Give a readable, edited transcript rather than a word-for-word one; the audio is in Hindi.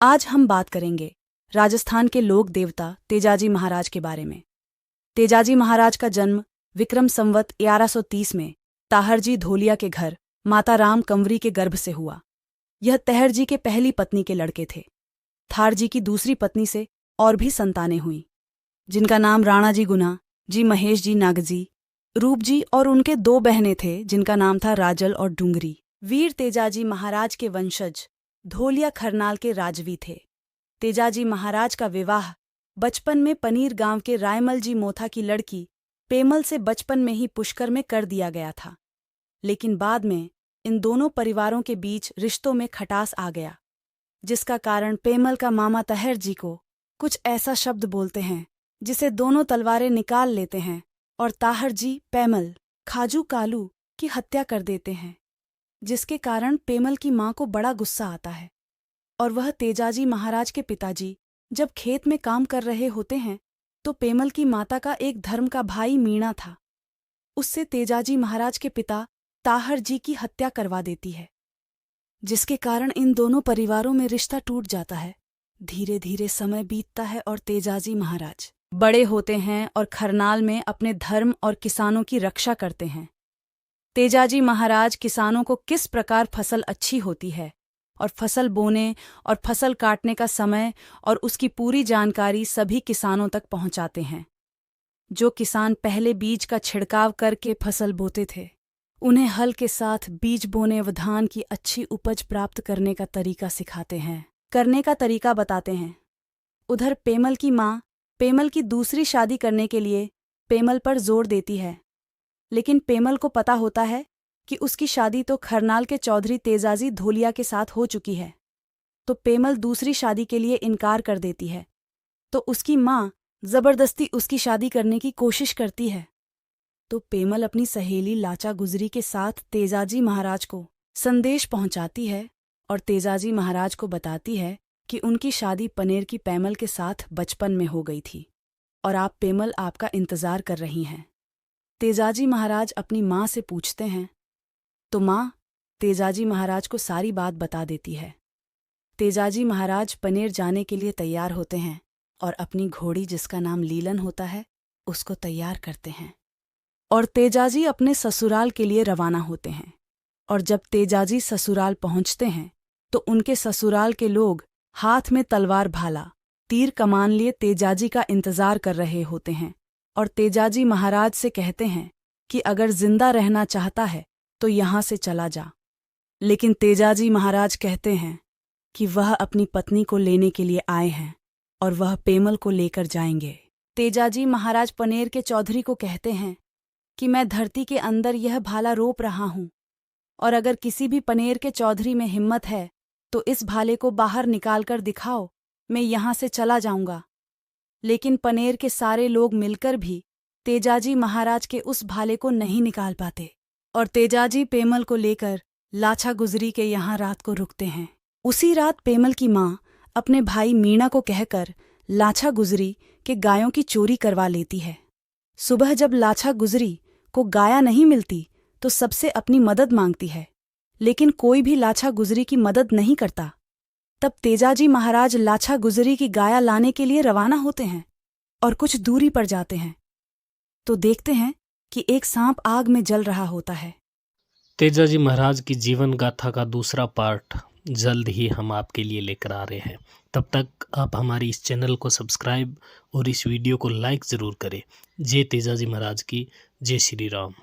आज हम बात करेंगे राजस्थान के लोक देवता तेजाजी महाराज के बारे में। तेजाजी महाराज का जन्म विक्रम संवत 1130 में ताहरजी धोलिया के घर माता राम कंवरी के गर्भ से हुआ। यह तहरजी के पहली पत्नी के लड़के थे। थारजी की दूसरी पत्नी से और भी संतानें हुईं, जिनका नाम राणा जी गुना जी, महेश जी नागजी, रूप जी, और उनके दो बहनें थे जिनका नाम था राजल और डूंगरी। वीर तेजाजी महाराज के वंशज धोलिया खरनाल के राजवी थे। तेजाजी महाराज का विवाह बचपन में पनीर गांव के रायमल जी मोथा की लड़की पेमल से बचपन में ही पुष्कर में कर दिया गया था, लेकिन बाद में इन दोनों परिवारों के बीच रिश्तों में खटास आ गया, जिसका कारण पेमल का मामा तहर जी को कुछ ऐसा शब्द बोलते हैं जिसे दोनों तलवारें निकाल लेते हैं और ताहर जी पेमल खाजू कालू की हत्या कर देते हैं, जिसके कारण पेमल की मां को बड़ा गुस्सा आता है और वह तेजाजी महाराज के पिताजी जब खेत में काम कर रहे होते हैं तो पेमल की माता का एक धर्म का भाई मीणा था, उससे तेजाजी महाराज के पिता ताहर जी की हत्या करवा देती है, जिसके कारण इन दोनों परिवारों में रिश्ता टूट जाता है। धीरे धीरे समय बीतता है और तेजाजी महाराज बड़े होते हैं और खरनाल में अपने धर्म और किसानों की रक्षा करते हैं। तेजाजी महाराज किसानों को किस प्रकार फसल अच्छी होती है और फसल बोने और फसल काटने का समय और उसकी पूरी जानकारी सभी किसानों तक पहुंचाते हैं। जो किसान पहले बीज का छिड़काव करके फसल बोते थे, उन्हें हल के साथ बीज बोने व धान की अच्छी उपज प्राप्त करने का तरीका बताते हैं। उधर पेमल की माँ पेमल की दूसरी शादी करने के लिए पेमल पर जोर देती है, लेकिन पेमल को पता होता है कि उसकी शादी तो खरनाल के चौधरी तेजाजी धोलिया के साथ हो चुकी है, तो पेमल दूसरी शादी के लिए इनकार कर देती है। तो उसकी माँ जबरदस्ती उसकी शादी करने की कोशिश करती है। तो पेमल अपनी सहेली लाचा गुजरी के साथ तेजाजी महाराज को संदेश पहुंचाती है और तेजाजी महाराज को बताती है कि उनकी शादी पनेर की पेमल के साथ बचपन में हो गई थी और आप पेमल आपका इंतजार कर रही हैं। तेजाजी महाराज अपनी माँ से पूछते हैं, तो माँ तेजाजी महाराज को सारी बात बता देती है। तेजाजी महाराज पनेर जाने के लिए तैयार होते हैं और अपनी घोड़ी, जिसका नाम लीलन होता है, उसको तैयार करते हैं और तेजाजी अपने ससुराल के लिए रवाना होते हैं। और जब तेजाजी ससुराल पहुंचते हैं तो उनके ससुराल के लोग हाथ में तलवार भाला तीर कमान लिए तेजाजी का इंतजार कर रहे होते हैं और तेजाजी महाराज से कहते हैं कि अगर जिंदा रहना चाहता है तो यहाँ से चला जा। लेकिन तेजाजी महाराज कहते हैं कि वह अपनी पत्नी को लेने के लिए आए हैं और वह पेमल को लेकर जाएंगे। तेजाजी महाराज पनेर के चौधरी को कहते हैं कि मैं धरती के अंदर यह भाला रोप रहा हूँ और अगर किसी भी पनेर के चौधरी में हिम्मत है तो इस भाले को बाहर निकालकर दिखाओ, मैं यहाँ से चला जाऊंगा। लेकिन पनेर के सारे लोग मिलकर भी तेजाजी महाराज के उस भाले को नहीं निकाल पाते और तेजाजी पेमल को लेकर लाचा गुजरी के यहाँ रात को रुकते हैं। उसी रात पेमल की माँ अपने भाई मीणा को कहकर लाचा गुजरी के गायों की चोरी करवा लेती है। सुबह जब लाचा गुजरी को गाया नहीं मिलती तो सबसे अपनी मदद मांगती है, लेकिन कोई भी लाचा गुजरी की मदद नहीं करता। तब तेजाजी महाराज लाचा गुजरी की गाया लाने के लिए रवाना होते हैं और कुछ दूरी पर जाते हैं तो देखते हैं कि एक सांप आग में जल रहा होता है। तेजाजी महाराज की जीवन गाथा का दूसरा पार्ट जल्द ही हम आपके लिए लेकर आ रहे हैं। तब तक आप हमारी इस चैनल को सब्सक्राइब और इस वीडियो को लाइक ज़रूर करें। जय तेजाजी महाराज की, जय श्री राम।